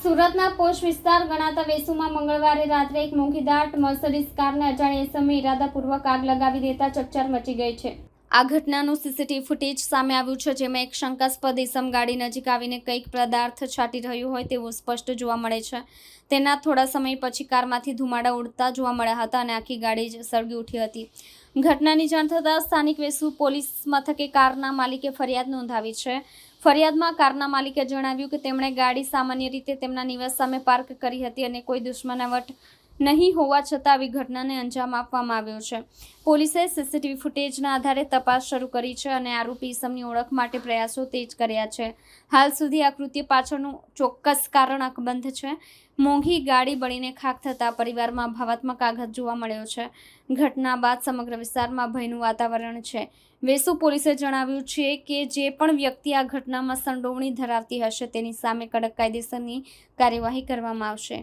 સુરતના પોશ વિસ્તાર ગણાતા વેસુમાં મંગળવારે રાત્રે એક મોંઘીદાટ મર્સિડીઝ કારને અજાણ્યા ઇસમે ઇરાદાપૂર્વક આગ લગાવી દેતા ચકચાર મચી ગઈ છે। આ ઘટનાનું સીસીટીવી ફૂટેજ સામે આવ્યું છે, જેમાં એક શંકાસ્પદ ઇસમ ગાડી નજીક આવીને કંઈક પદાર્થ છાંટી રહ્યું હોય તેવું સ્પષ્ટ જોવા મળે છે। તેના થોડા સમય પછી કારમાંથી ધુમાડા ઉડતા જોવા મળ્યા હતા અને આખી ગાડી જ સળગી ઉઠી હતી। ઘટનાની જાણ થતાં સ્થાનિક વેસુ પોલીસ મથકે કારના માલિકે ફરિયાદ નોંધાવી છે। ફરિયાદમાં કારના માલિકે જણાવ્યું કે તેમણે ગાડી સામાન્ય રીતે તેમના નિવાસ સામે પાર્ક કરી હતી અને કોઈ દુશ્મનાવટ નહીં હોવા છતાં આવી ઘટનાને અંજામ આપવામાં આવ્યો છે। પોલીસે સીસીટીવી ફૂટેજના આધારે તપાસ શરૂ કરી છે અને આરોપી ઇસમની ઓળખ માટે પ્રયાસો તેજ કર્યા છે। હાલ સુધી આ કૃત્ય પાછળનું ચોક્કસ કારણ અકબંધ છે। મોંઘી ગાડી બળીને ખાખ થતાં પરિવારમાં ભાવાત્મક આઘાત જોવા મળ્યો છે। ઘટના બાદ સમગ્ર વિસ્તારમાં ભયનું વાતાવરણ છે। વેસુ પોલીસે જણાવ્યું છે કે જે પણ વ્યક્તિ આ ઘટનામાં સંડોવણી ધરાવતી હશે તેની સામે કડક કાયદેસરની કાર્યવાહી કરવામાં આવશે।